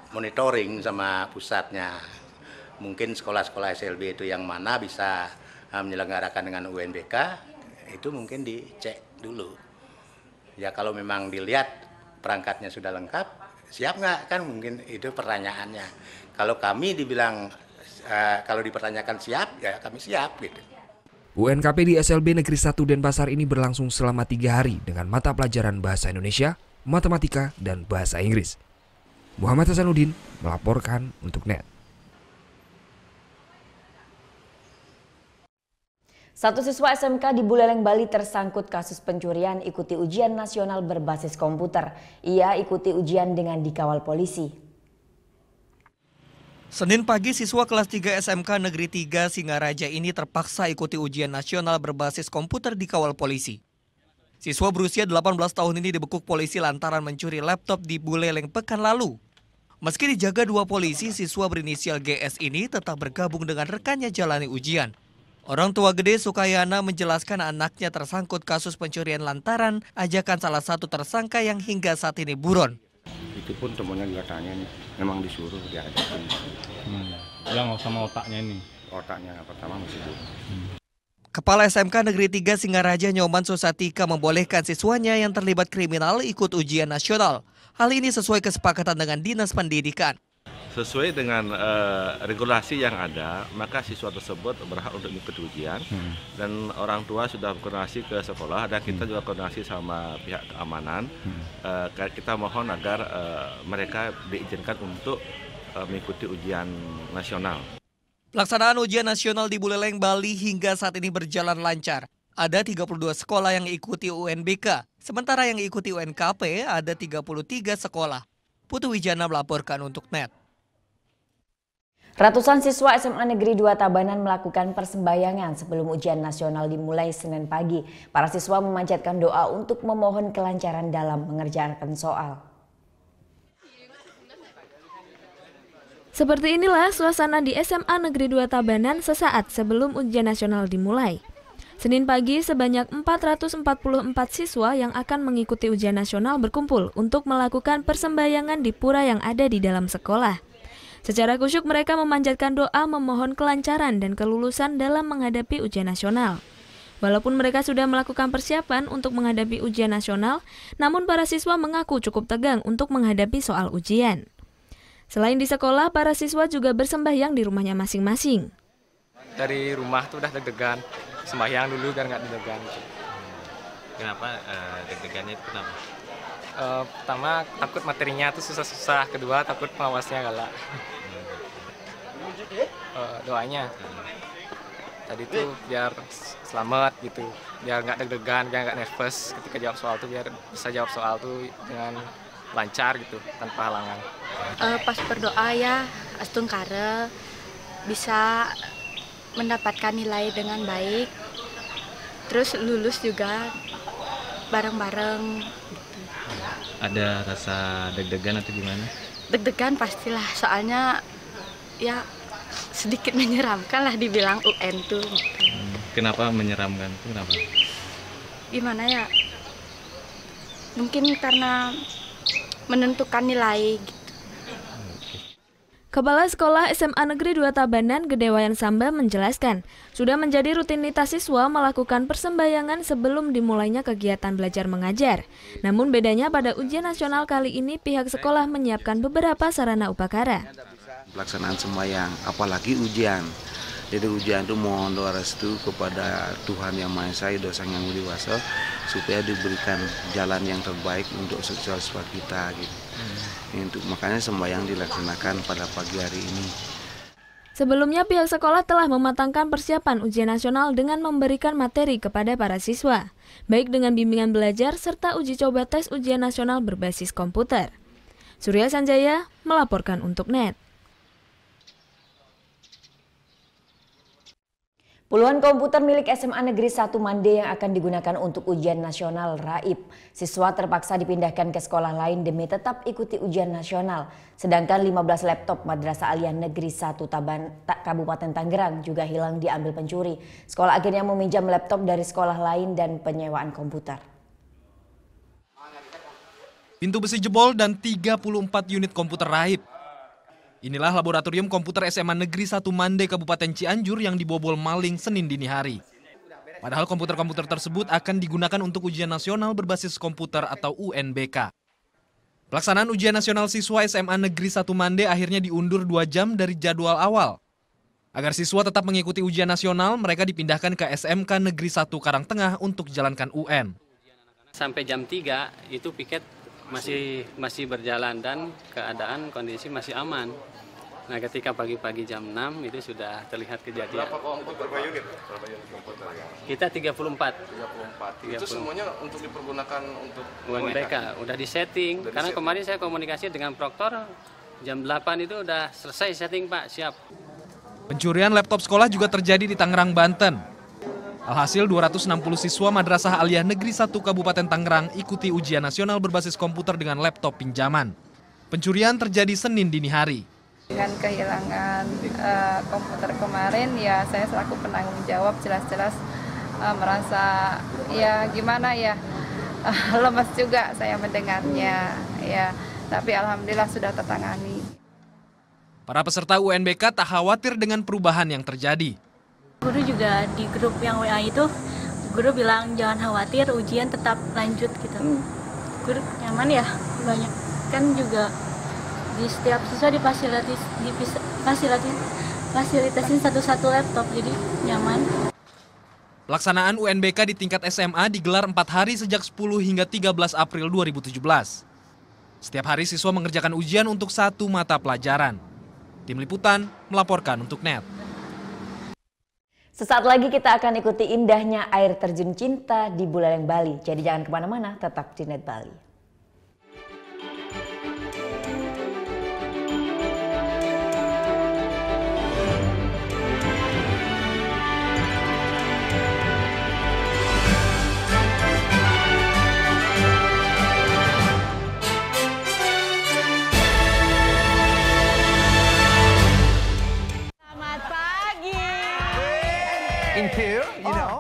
monitoring sama pusatnya. Mungkin sekolah-sekolah SLB itu yang mana bisa menyelenggarakan dengan UNBK, itu mungkin dicek dulu. Ya kalau memang dilihat perangkatnya sudah lengkap, siap nggak? Kan mungkin itu pertanyaannya. Kalau kami dibilang, kalau dipertanyakan siap, ya kami siap gitu. UNKP di SLB Negeri 1 Denpasar ini berlangsung selama 3 hari dengan mata pelajaran Bahasa Indonesia, Matematika, dan Bahasa Inggris. Muhammad Hasanuddin melaporkan untuk NET. Satu siswa SMK di Buleleng, Bali tersangkut kasus pencurian ikuti ujian nasional berbasis komputer. Ia ikuti ujian dengan dikawal polisi. Senin pagi, siswa kelas 3 SMK Negeri 3 Singaraja ini terpaksa ikuti ujian nasional berbasis komputer dikawal polisi. Siswa berusia 18 tahun ini dibekuk polisi lantaran mencuri laptop di Buleleng pekan lalu. Meski dijaga 2 polisi, siswa berinisial GS ini tetap bergabung dengan rekannya jalani ujian. Orang tua Gede Sukayana menjelaskan anaknya tersangkut kasus pencurian lantaran ajakan salah satu tersangka yang hingga saat ini buron. Itu pun temannya juga tanya nih, memang disuruh diajakin. Ya nggak sama otaknya ini. Otaknya pertama masih dulu. Kepala SMK Negeri 3 Singaraja Nyoman Susatika membolehkan siswanya yang terlibat kriminal ikut ujian nasional. Hal ini sesuai kesepakatan dengan Dinas Pendidikan. Sesuai dengan regulasi yang ada, maka siswa tersebut berhak untuk ikut ujian dan orang tua sudah koordinasi ke sekolah dan kita juga koordinasi sama pihak keamanan. Kita mohon agar mereka diizinkan untuk mengikuti ujian nasional. Pelaksanaan ujian nasional di Buleleng, Bali hingga saat ini berjalan lancar. Ada 32 sekolah yang ikuti UNBK, sementara yang ikuti UNKP ada 33 sekolah. Putu Wijana melaporkan untuk NET. Ratusan siswa SMA Negeri 2 Tabanan melakukan persembahyangan sebelum ujian nasional dimulai Senin pagi. Para siswa memanjatkan doa untuk memohon kelancaran dalam mengerjakan soal. Seperti inilah suasana di SMA Negeri 2 Tabanan sesaat sebelum ujian nasional dimulai. Senin pagi sebanyak 444 siswa yang akan mengikuti ujian nasional berkumpul untuk melakukan persembahyangan di pura yang ada di dalam sekolah. Secara khusyuk mereka memanjatkan doa memohon kelancaran dan kelulusan dalam menghadapi ujian nasional. Walaupun mereka sudah melakukan persiapan untuk menghadapi ujian nasional, namun para siswa mengaku cukup tegang untuk menghadapi soal ujian. Selain di sekolah, para siswa juga bersembahyang di rumahnya masing-masing. Dari rumah tuh udah deg-degan, sembahyang dulu biar nggak deg-degan. Kenapa deg-degannya itu kenapa? Pertama takut materinya tuh susah-susah, kedua takut pengawasnya galak. Doanya tadi tuh biar selamat gitu, biar nggak deg-degan, biar nggak nervous ketika jawab soal tuh, biar bisa jawab soal tuh dengan lancar gitu tanpa halangan. Pas berdoa ya astungkara bisa mendapatkan nilai dengan baik, terus lulus juga bareng-bareng. Ada rasa deg-degan atau gimana? Deg-degan pastilah, soalnya ya sedikit menyeramkan lah dibilang UN tuh. Kenapa menyeramkan? Kenapa? Gimana ya? Mungkin karena menentukan nilai gitu. Kepala Sekolah SMA Negeri 2 Tabanan, Gedewayan Samba menjelaskan, sudah menjadi rutinitas siswa melakukan persembahyangan sebelum dimulainya kegiatan belajar mengajar. Namun bedanya pada ujian nasional kali ini pihak sekolah menyiapkan beberapa sarana upakara. Pelaksanaan sembahyang, apalagi ujian. Jadi ujian itu mohon doa restu kepada Tuhan Yang Maha Esa, Sang Yang Widi Waso, supaya diberikan jalan yang terbaik untuk siswa kita gitu. Makanya sembahyang dilaksanakan pada pagi hari ini. Sebelumnya pihak sekolah telah mematangkan persiapan ujian nasional dengan memberikan materi kepada para siswa, baik dengan bimbingan belajar serta uji coba tes ujian nasional berbasis komputer. Surya Sanjaya melaporkan untuk NET. Puluhan komputer milik SMA Negeri 1 Mande yang akan digunakan untuk ujian nasional raib. Siswa terpaksa dipindahkan ke sekolah lain demi tetap ikuti ujian nasional. Sedangkan 15 laptop Madrasah Aliyah Negeri 1 Kabupaten Tangerang juga hilang diambil pencuri. Sekolah akhirnya meminjam laptop dari sekolah lain dan penyewaan komputer. Pintu besi jebol dan 34 unit komputer raib. Inilah laboratorium komputer SMA Negeri 1 Mande Kabupaten Cianjur yang dibobol maling Senin dini hari. Padahal komputer-komputer tersebut akan digunakan untuk ujian nasional berbasis komputer atau UNBK. Pelaksanaan ujian nasional siswa SMA Negeri 1 Mande akhirnya diundur 2 jam dari jadwal awal. Agar siswa tetap mengikuti ujian nasional, mereka dipindahkan ke SMK Negeri 1 Karangtengah untuk jalankan UN. Sampai jam 3 itu piket masih berjalan dan keadaan kondisi masih aman. Nah, ketika pagi-pagi jam 6 itu sudah terlihat kejadian. Berapa komputer, berapa unit komputer? Kita 34. Itu semuanya untuk dipergunakan untuk UNBK. Udah disetting. Karena kemarin saya komunikasi dengan proktor, jam 8 itu udah selesai setting, Pak, siap. Pencurian laptop sekolah juga terjadi di Tangerang, Banten. Alhasil 260 siswa Madrasah Aliyah Negeri 1 Kabupaten Tangerang ikuti ujian nasional berbasis komputer dengan laptop pinjaman. Pencurian terjadi Senin dini hari. Dengan kehilangan komputer kemarin, ya saya selaku penanggung jawab jelas-jelas merasa ya gimana ya, lemas juga saya mendengarnya ya. Tapi alhamdulillah sudah tertangani. Para peserta UNBK tak khawatir dengan perubahan yang terjadi. Guru juga di grup yang WA itu, guru bilang jangan khawatir, ujian tetap lanjut gitu. Guru nyaman ya, banyak kan juga di setiap siswa difasilitasin satu-satu laptop, jadi nyaman. Pelaksanaan UNBK di tingkat SMA digelar 4 hari sejak 10 hingga 13 April 2017. Setiap hari siswa mengerjakan ujian untuk 1 mata pelajaran. Tim Liputan melaporkan untuk NET. Sesaat lagi kita akan ikuti indahnya air terjun cinta di Buleleng, Bali. Jadi jangan kemana-mana, tetap di NET Bali.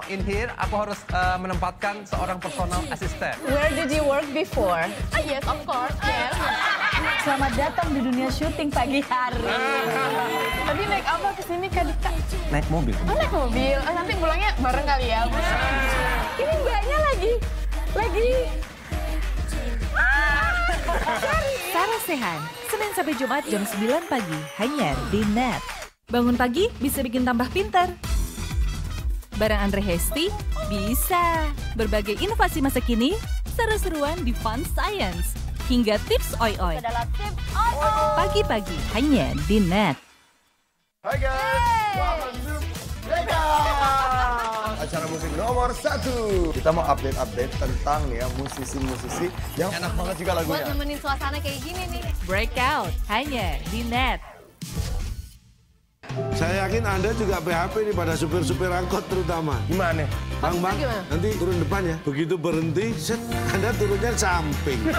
In here, aku harus menempatkan seorang personal assistant. Where did you work before? Yes, of course. Yes. Selamat datang di dunia syuting pagi hari. Tadi naik apa ke sini, Kak Dika? Naik mobil. Oh, naik mobil. Nanti pulangnya bareng kali ya. Ini mbaknya lagi. Sarah Sehan, Senin sampai Jumat jam 9 pagi, hanya di NET. Bangun pagi bisa bikin tambah pintar. Bareng Andre Hesti, bisa. Berbagai inovasi masa kini, seru-seruan di Fun Science. Hingga tips oi-oi. Pagi-pagi, hanya di NET. Hai guys, welcome to Mega! Acara musik nomor 1. Kita mau update tentang nih ya musisi-musisi yang enak banget juga lagunya. Buat nemenin suasana kayak gini nih. Breakout, hanya di NET. Saya yakin Anda juga PHP nih pada supir-supir angkot terutama. Gimana? Bang, nanti turun depan ya. Begitu berhenti, set, Anda turunnya samping.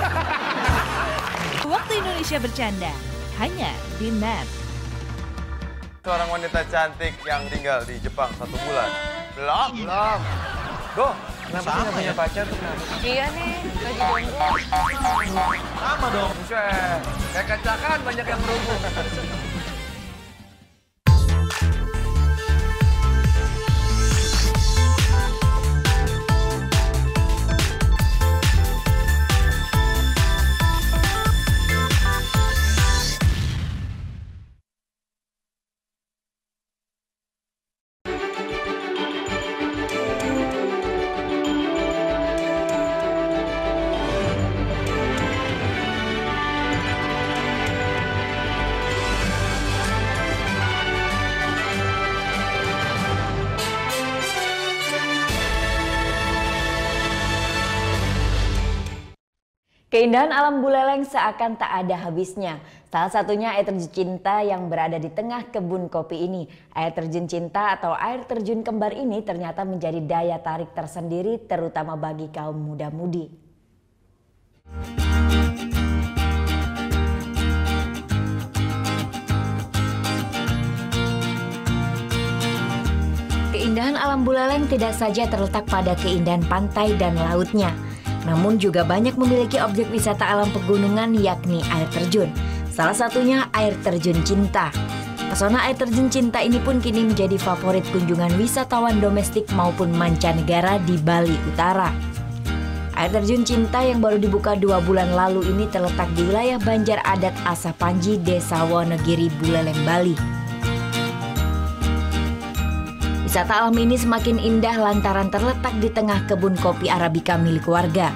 Waktu Indonesia bercanda, hanya di NET. Seorang wanita cantik yang tinggal di Jepang 1 bulan. Belum. Go, kenapa sih nggak punya pacar tuh kenapa? Iya nih, lagi jomblo. Sama dong, buset. Kayak kacakan banyak yang berhubung. Keindahan alam Buleleng seakan tak ada habisnya. Salah satunya air terjun cinta yang berada di tengah kebun kopi ini. Air terjun cinta atau air terjun kembar ini ternyata menjadi daya tarik tersendiri terutama bagi kaum muda-mudi. Keindahan alam Buleleng tidak saja terletak pada keindahan pantai dan lautnya, namun juga banyak memiliki objek wisata alam pegunungan yakni air terjun. Salah satunya air terjun cinta. Pesona air terjun cinta ini pun kini menjadi favorit kunjungan wisatawan domestik maupun mancanegara di Bali Utara. Air terjun cinta yang baru dibuka 2 bulan lalu ini terletak di wilayah Banjar Adat Asapanji, Desa Wonogiri, Buleleng, Bali. Wisata alam ini semakin indah lantaran terletak di tengah kebun kopi Arabica milik warga.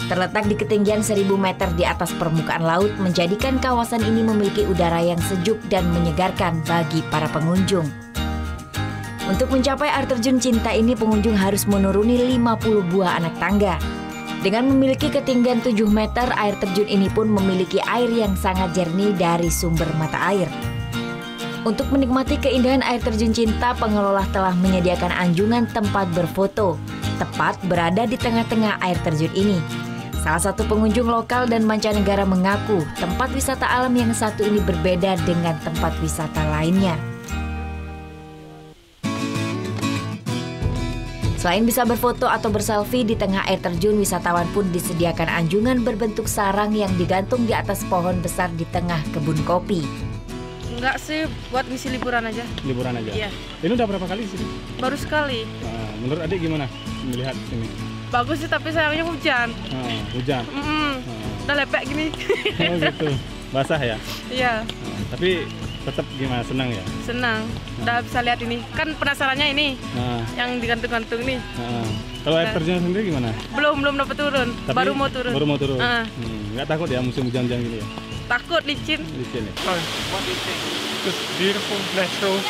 Terletak di ketinggian 1000 meter di atas permukaan laut menjadikan kawasan ini memiliki udara yang sejuk dan menyegarkan bagi para pengunjung. Untuk mencapai air terjun cinta ini pengunjung harus menuruni 50 buah anak tangga. Dengan memiliki ketinggian 7 meter, air terjun ini pun memiliki air yang sangat jernih dari sumber mata air. Untuk menikmati keindahan air terjun cinta, pengelola telah menyediakan anjungan tempat berfoto, tepat berada di tengah-tengah air terjun ini. Salah satu pengunjung lokal dan mancanegara mengaku tempat wisata alam yang satu ini berbeda dengan tempat wisata lainnya. Selain bisa berfoto atau berselfie di tengah air terjun, wisatawan pun disediakan anjungan berbentuk sarang yang digantung di atas pohon besar di tengah kebun kopi. Enggak sih, buat ngisi liburan aja. Liburan aja? Iya. Ini udah berapa kali sih? Baru sekali. Nah, menurut adik gimana melihat sini? Bagus sih, tapi sayangnya hujan. Hujan? Udah lepek gini. Oh gitu, basah ya? Iya. Tapi tetap gimana, senang ya? Senang, udah bisa lihat ini. Kan penasarannya ini, yang digantung-gantung nih. Kalau air terjun sendiri gimana? Belum dapat turun, tapi baru mau turun. Baru mau turun? Nggak takut ya musim hujan-hujan gini ya? Takut licin. Licin ya? What do you think? Just beautiful, natural.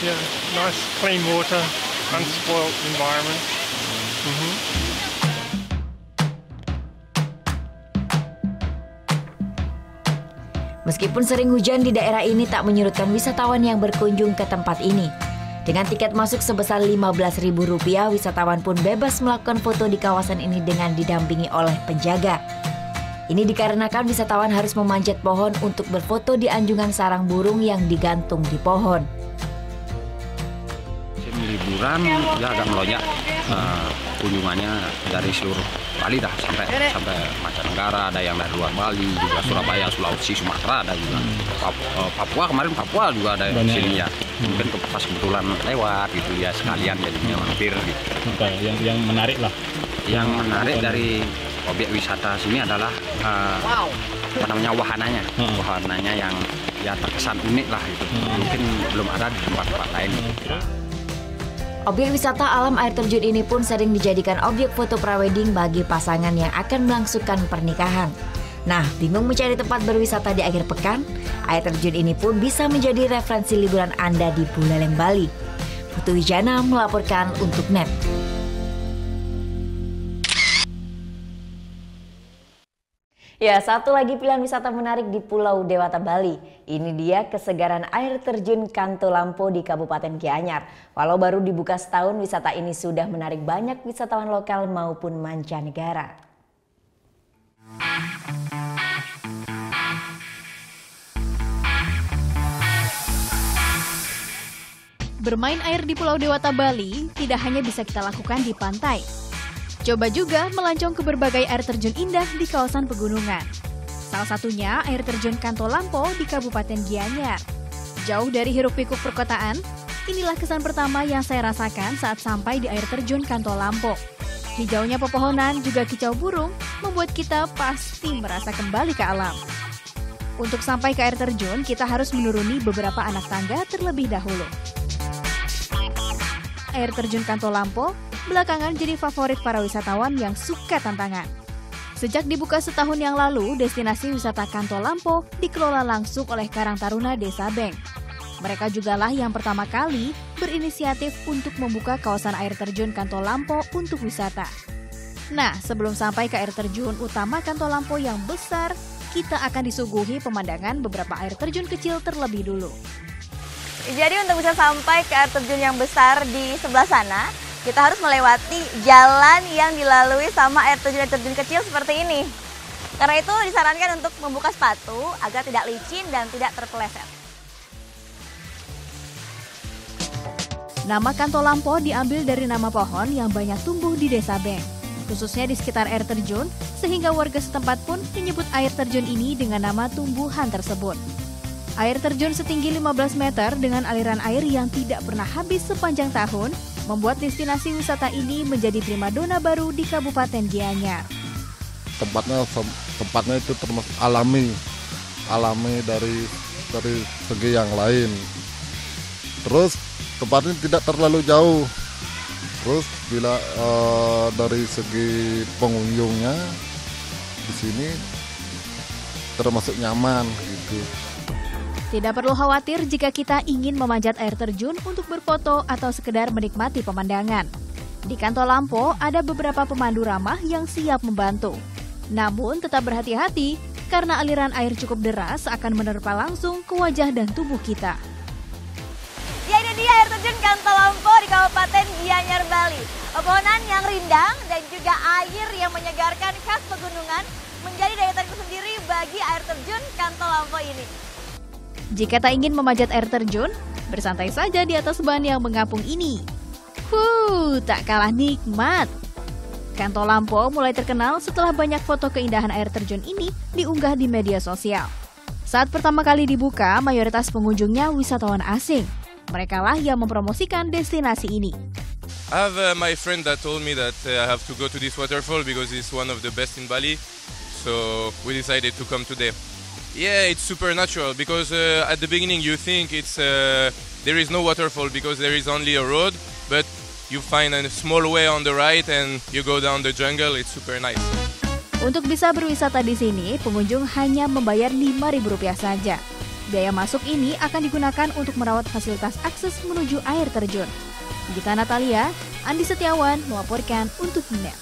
Yeah, nice clean water, unspoiled environment. Meskipun sering hujan di daerah ini tak menyurutkan wisatawan yang berkunjung ke tempat ini. Dengan tiket masuk sebesar Rp15.000, wisatawan pun bebas melakukan foto di kawasan ini dengan didampingi oleh penjaga. Ini dikarenakan wisatawan harus memanjat pohon untuk berfoto di anjungan sarang burung yang digantung di pohon. Liburan ya agak melonjak kunjungannya dari seluruh Bali dah sampai mancanegara, ada yang dari luar Bali juga, Surabaya, Sulawesi, Sumatera ada juga, Papua kemarin juga ada di sini ya. Mungkin pas kebetulan lewat gitu ya sekalian jadinya mampir gitu. Yang menarik lah. Yang menarik dari objek wisata sini adalah wahananya, wahananya yang ya terkesan unik lah gitu. Mungkin belum ada di tempat-tempat lain. Objek wisata alam air terjun ini pun sering dijadikan objek foto prawedding bagi pasangan yang akan melangsungkan pernikahan. Nah, bingung mencari tempat berwisata di akhir pekan? Air terjun ini pun bisa menjadi referensi liburan Anda di Buleleng, Bali. Putu Wijana melaporkan untuk NET. Ya, satu lagi pilihan wisata menarik di Pulau Dewata, Bali. Ini dia kesegaran air terjun Kanto Lampo di Kabupaten Gianyar. Walau baru dibuka setahun, wisata ini sudah menarik banyak wisatawan lokal maupun mancanegara. Bermain air di Pulau Dewata, Bali tidak hanya bisa kita lakukan di pantai. Coba juga melancong ke berbagai air terjun indah di kawasan pegunungan. Salah satunya air terjun Kanto Lampo di Kabupaten Gianyar. Jauh dari hiruk-pikuk perkotaan, inilah kesan pertama yang saya rasakan saat sampai di air terjun Kanto Lampo. Hijaunya pepohonan juga kicau burung membuat kita pasti merasa kembali ke alam. Untuk sampai ke air terjun, kita harus menuruni beberapa anak tangga terlebih dahulu. Air terjun Kanto Lampo belakangan jadi favorit para wisatawan yang suka tantangan. Sejak dibuka setahun yang lalu, destinasi wisata Kanto Lampo dikelola langsung oleh Karang Taruna Desa Beng. Mereka jugalah yang pertama kali berinisiatif untuk membuka kawasan air terjun Kanto Lampo untuk wisata. Nah, sebelum sampai ke air terjun utama Kanto Lampo yang besar, kita akan disuguhi pemandangan beberapa air terjun kecil terlebih dulu. Jadi untuk bisa sampai ke air terjun yang besar di sebelah sana, kita harus melewati jalan yang dilalui sama air terjun kecil seperti ini. Karena itu disarankan untuk membuka sepatu agar tidak licin dan tidak terpeleset. Nama Kanto Lampo diambil dari nama pohon yang banyak tumbuh di Desa Beng, khususnya di sekitar air terjun, sehingga warga setempat pun menyebut air terjun ini dengan nama tumbuhan tersebut. Air terjun setinggi 15 meter dengan aliran air yang tidak pernah habis sepanjang tahun, membuat destinasi wisata ini menjadi primadona baru di Kabupaten Gianyar. Tempatnya itu termasuk alami dari segi yang lain. Terus tempatnya tidak terlalu jauh. Terus bila dari segi pengunjungnya di sini termasuk nyaman gitu. Tidak perlu khawatir jika kita ingin memanjat air terjun untuk berfoto atau sekedar menikmati pemandangan. Di Kanto Lampo ada beberapa pemandu ramah yang siap membantu. Namun tetap berhati-hati karena aliran air cukup deras akan menerpa langsung ke wajah dan tubuh kita. Ya, ini dia air terjun Kanto Lampo di Kabupaten Gianyar, Bali. Pepohonan yang rindang dan juga air yang menyegarkan khas pegunungan menjadi daya tarik sendiri bagi air terjun Kanto Lampo ini. Jika tak ingin memanjat air terjun, bersantai saja di atas ban yang mengapung ini. Tak kalah nikmat. Kanto Lampo mulai terkenal setelah banyak foto keindahan air terjun ini diunggah di media sosial. Saat pertama kali dibuka, mayoritas pengunjungnya wisatawan asing. Mereka lah yang mempromosikan destinasi ini. I have my friend that told me that I have to go to this waterfall because it's one of the best in Bali. So we decided to come today. Yeah, it's super natural because at the beginning you think there is no waterfall because there is only a road, but you find a small way on the right and you go down the jungle. It's super nice. Untuk bisa berwisata di sini, pengunjung hanya membayar Rp5.000 saja. Biaya masuk ini akan digunakan untuk merawat fasilitas akses menuju air terjun. Gita Natalia, Andi Setiawan melaporkan untuk NET.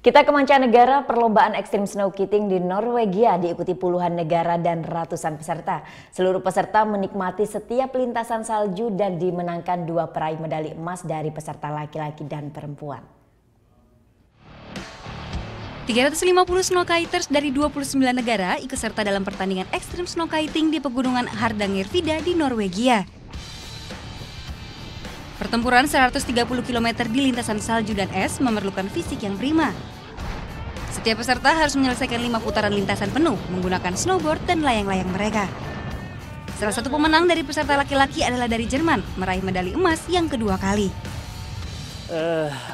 Kita ke mancanegara, perlombaan ekstrim snowkiting di Norwegia diikuti puluhan negara dan ratusan peserta. Seluruh peserta menikmati setiap lintasan salju dan dimenangkan 2 peraih medali emas dari peserta laki-laki dan perempuan. 350 snowkiters dari 29 negara ikut serta dalam pertandingan ekstrim snowkiting di pegunungan Hardangervidda di Norwegia. Pertempuran 130 km di lintasan salju dan es memerlukan fisik yang prima. Setiap peserta harus menyelesaikan 5 putaran lintasan penuh menggunakan snowboard dan layang-layang mereka. Salah satu pemenang dari peserta laki-laki adalah dari Jerman, meraih medali emas yang kedua kali.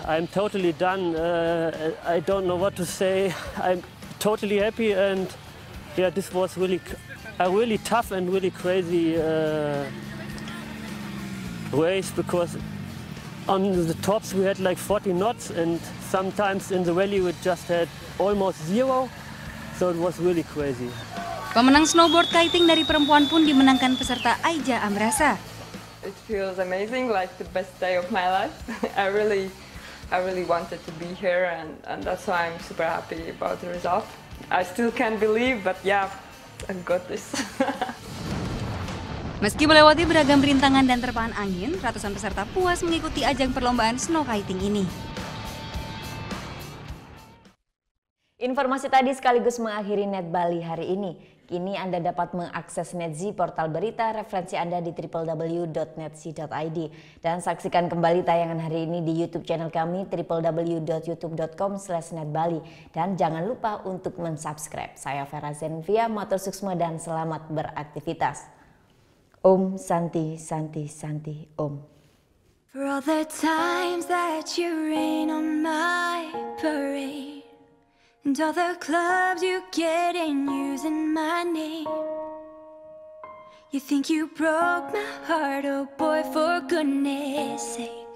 I'm totally done. I don't know what to say. I'm totally happy, and yeah, this was really a really tough and really crazy race, because on the tops we had like 40 knots, and sometimes in the valley we just had almost 0, so it was really crazy. Pemenang snowboard kiting dari perempuan pun dimenangkan peserta Aija Amrasa. It feels amazing, like the best day of my life. I really wanted to be here, and that's why I'm super happy about the result. I still can't believe, but yeah, I got this. Meski melewati beragam rintangan dan terpaan angin, ratusan peserta puas mengikuti ajang perlombaan snow kiting ini. Informasi tadi sekaligus mengakhiri Net Bali hari ini. Kini Anda dapat mengakses NetZ, portal berita referensi Anda di www.netz.id. Dan saksikan kembali tayangan hari ini di YouTube channel kami www.youtube.com/netbali. Dan jangan lupa untuk mensubscribe. Saya Vera Zenvia, matur suksma dan selamat beraktivitas. Om Santi Santi Santi Om. For all the times that you rain on my parade, and all the clubs you get in using my name. You think you broke my heart, oh boy, for goodness sake.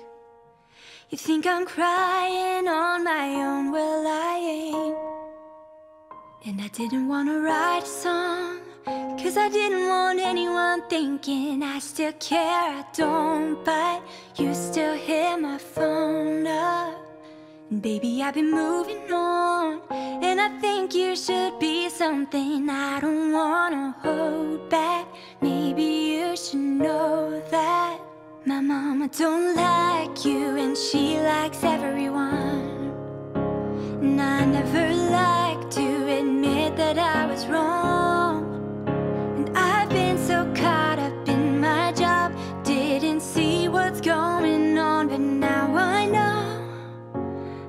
You think I'm crying on my own, well I ain't. And I didn't want to write a song, 'cause I didn't want anyone thinking I still care, I don't, but you still hit my phone up. Baby, I've been moving on, and I think you should be something I don't wanna hold back. Maybe you should know that my mama don't like you, and she likes everyone. And I never like to admit that I was wrong, and I've been so caught up in my job, didn't see what's going on, but now I know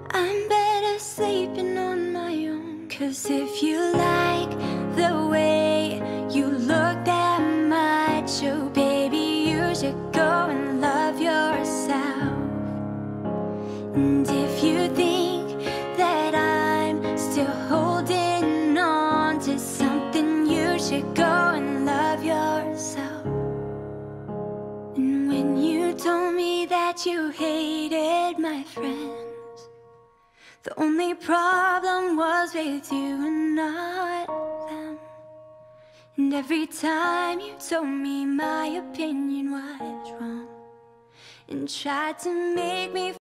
I'm better sleeping on my own. 'Cause if you like the way you look that much, oh baby, you should go and love yourself. And if you think that I'm still holding on to something, you should go and love yourself. And when you told me that you hated my friend, the only problem was with you and not them. And every time you told me my opinion was wrong and tried to make me